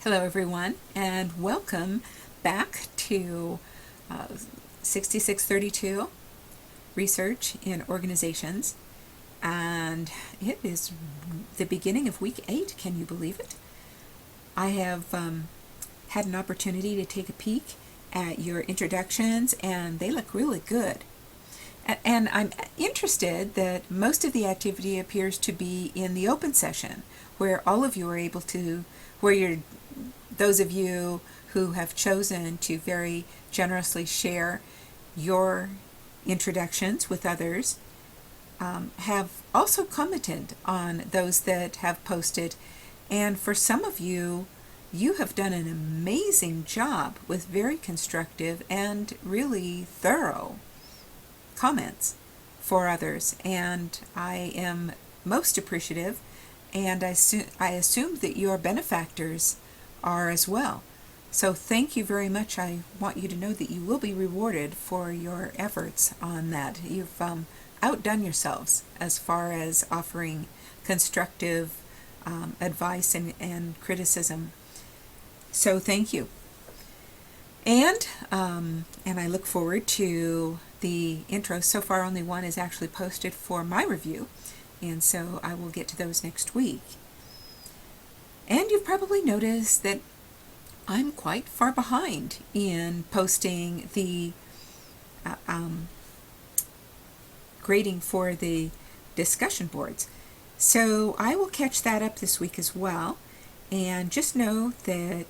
Hello everyone, and welcome back to 6632 Research in Organizations. And it is the beginning of week 8, can you believe it? I have had an opportunity to take a peek at your introductions, and they look really good. And I'm interested that most of the activity appears to be in the open session, where all of you are able to, those of you who have chosen to very generously share your introductions with others have also commented on those that have posted. And for some of you, you have done an amazing job with very constructive and really thorough comments for others, and I am most appreciative, and I assume that your benefactors are as well. So thank you very much. I want you to know that you will be rewarded for your efforts on that. You've outdone yourselves as far as offering constructive advice and criticism. So thank you. And I look forward to the intro. So far only one is actually posted for my review, and so I will get to those next week. And you've probably noticed that I'm quite far behind in posting the grading for the discussion boards. So I will catch that up this week as well. And just know that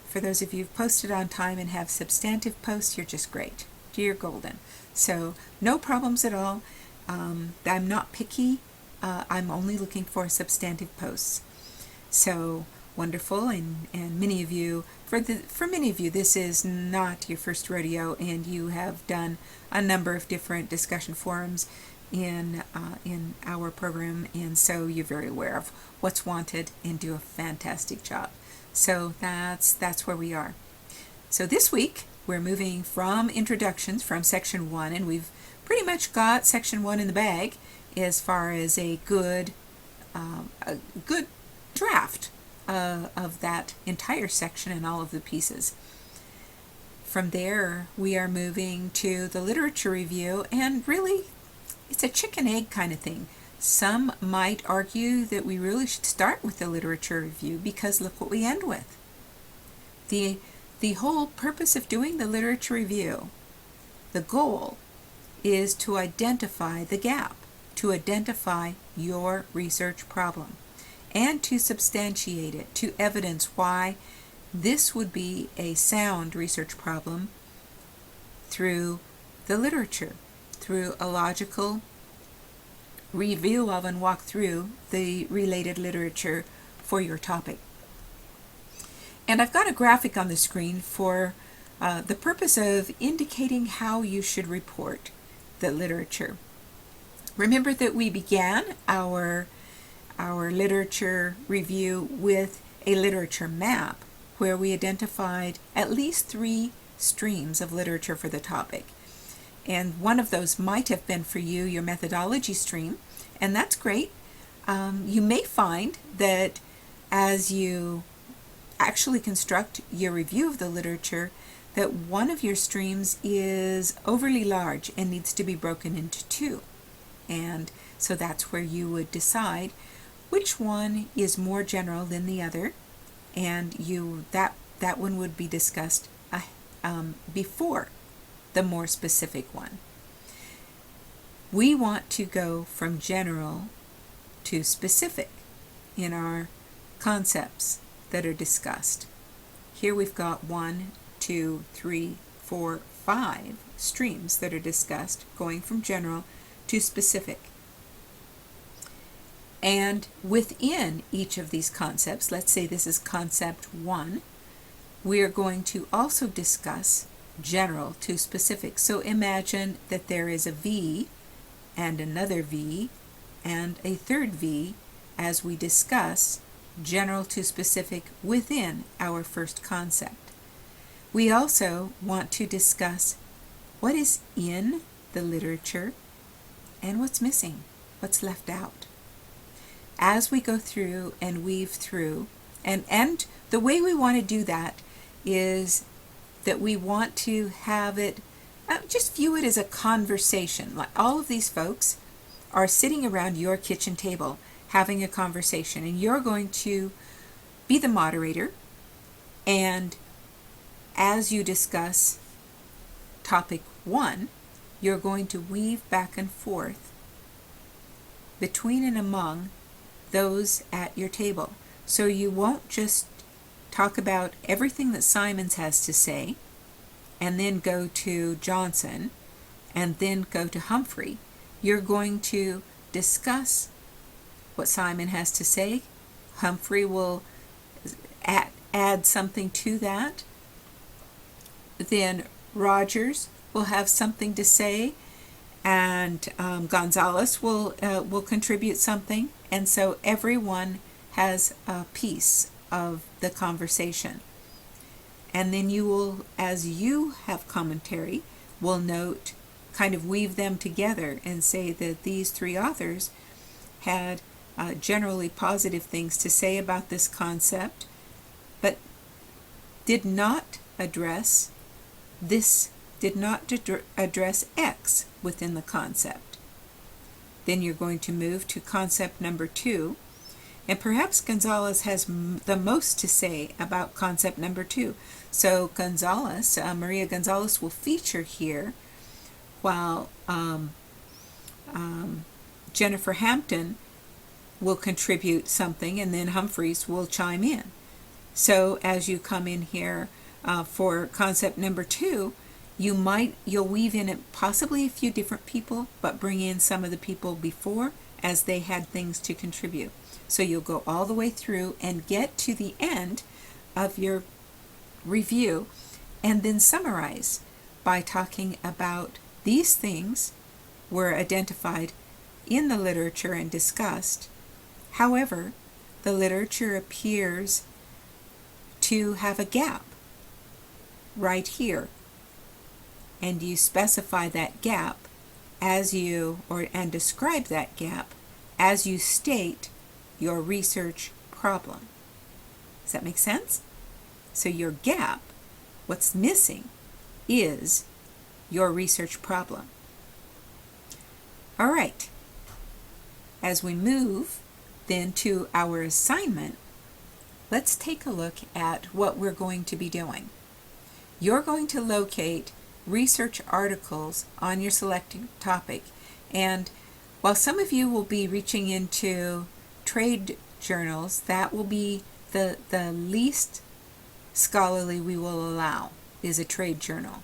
for those of you who've posted on time and have substantive posts, you're just great. You're golden. So no problems at all. I'm not picky. I'm only looking for substantive posts. So wonderful, and many of you, for many of you, this is not your first rodeo, and you have done a number of different discussion forums in our program, and so you're very aware of what's wanted and do a fantastic job. So that's where we are. So this week we're moving from introductions from section 1, and we've pretty much got section 1 in the bag as far as a good draft of that entire section and all of the pieces. From there, we are moving to the literature review, and really, it's a chicken egg kind of thing. Some might argue that we really should start with the literature review because look what we end with. The whole purpose of doing the literature review, the goal, is to identify the gap, to identify your research problem, and to substantiate it, to evidence why this would be a sound research problem through the literature, through a logical review of and walk through the related literature for your topic. And I've got a graphic on the screen for the purpose of indicating how you should report the literature. Remember that we began our literature review with a literature map where we identified at least 3 streams of literature for the topic. And one of those might have been for you your methodology stream, and that's great. You may find that as you actually construct your review of the literature, that one of your streams is overly large and needs to be broken into 2. And so that's where you would decide which one is more general than the other, and that one would be discussed before the more specific one. We want to go from general to specific in our concepts that are discussed. Here we've got 1, 2, 3, 4, 5 streams that are discussed, going from general to specific. And within each of these concepts, let's say this is concept 1, we are going to also discuss general to specific. So imagine that there is a V and another V and a third V as we discuss general to specific within our first concept. We also want to discuss what is in the literature and what's missing, what's left out. As we go through and weave through And the way we want to do that is that we want to have it, just view it as a conversation. Like all of these folks are sitting around your kitchen table having a conversation, and you're going to be the moderator, and as you discuss topic 1, you're going to weave back and forth between and among those at your table. So you won't just talk about everything that Simons has to say and then go to Johnson and then go to Humphrey. You're going to discuss what Simon has to say. Humphrey will add something to that. Then Rogers will have something to say, and Gonzalez will contribute something, and so everyone has a piece of the conversation. And then you will, as you have commentary, will note, kind of weave them together and say that these 3 authors had generally positive things to say about this concept, but did not address this, did not address X within the concept. Then you're going to move to concept number 2, and perhaps Gonzalez has the most to say about concept number 2. So Gonzalez, Maria Gonzalez will feature here, while Jennifer Hampton will contribute something, and then Humphreys will chime in. So as you come in here for concept number 2, you'll weave in it possibly a few different people, but bring in some of the people before as they had things to contribute. So you'll go all the way through and get to the end of your review, and then summarize by talking about these things were identified in the literature and discussed. However, the literature appears to have a gap right here, and you specify that gap as you, and describe that gap as you state your research problem. Does that make sense? So your gap, what's missing, is your research problem. All right. As we move then to our assignment, let's take a look at what we're going to be doing. You're going to locate research articles on your selected topic, and while some of you will be reaching into trade journals, that will be the least scholarly we will allow, is a trade journal.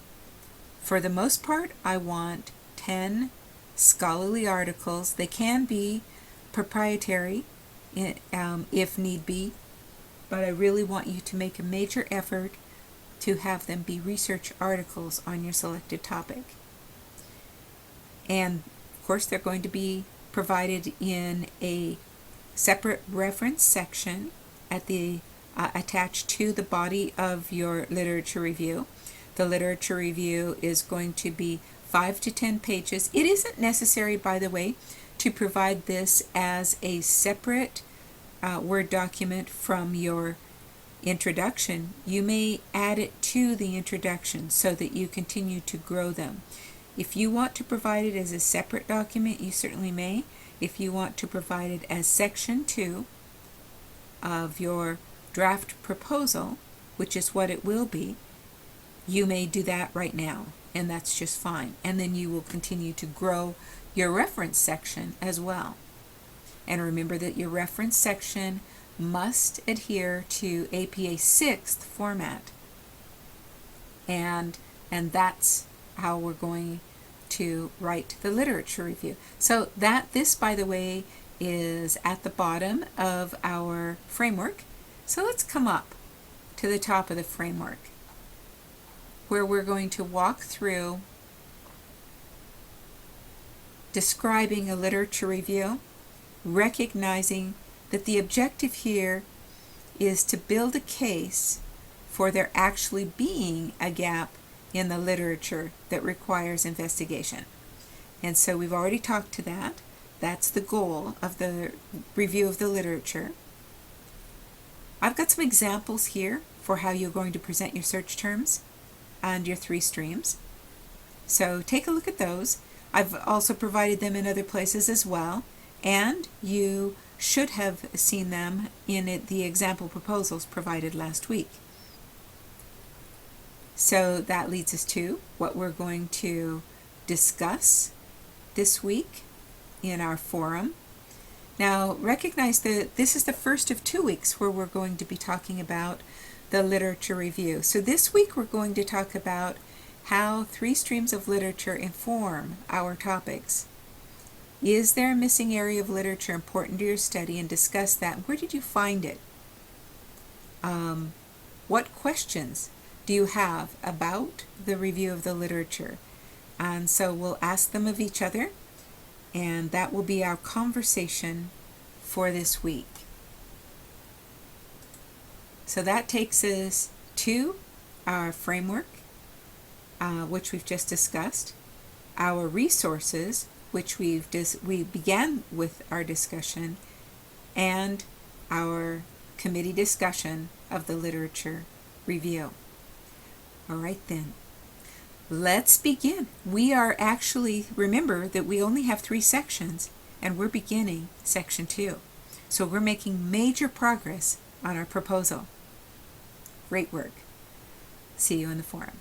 For the most part, I want 10 scholarly articles. They can be proprietary if need be, but I really want you to make a major effort to have them be research articles on your selected topic. And of course, they're going to be provided in a separate reference section at the attached to the body of your literature review. The literature review is going to be 5 to 10 pages. It isn't necessary, by the way, to provide this as a separate Word document from your introduction. You may add it to the introduction so that you continue to grow them. If you want to provide it as a separate document, you certainly may. If you want to provide it as section 2 of your draft proposal, which is what it will be, you may do that right now, and that's just fine. And then you will continue to grow your reference section as well. And remember that your reference section must adhere to APA 6th format. And that's how we're going to write the literature review. So this, by the way, is at the bottom of our framework. So let's come up to the top of the framework, where we're going to walk through describing a literature review, recognizing that the objective here is to build a case for there actually being a gap in the literature that requires investigation. And so we've already talked to that. That's the goal of the review of the literature. I've got some examples here for how you're going to present your search terms and your 3 streams. So take a look at those. I've also provided them in other places as well, and you should have seen them in the example proposals provided last week. So that leads us to what we're going to discuss this week in our forum. Now recognize that this is the first of 2 weeks where we're going to be talking about the literature review. So this week we're going to talk about how 3 streams of literature inform our topics. Is there a missing area of literature important to your study, and discuss that. Where did you find it? What questions do you have about the review of the literature? And so we'll ask them of each other, and that will be our conversation for this week. So that takes us to our framework, which we've just discussed, our resources, which we began with our discussion, and our committee discussion of the literature review. All right then, let's begin. We are actually, remember that we only have 3 sections, and we're beginning section 2. So we're making major progress on our proposal. Great work. See you in the forum.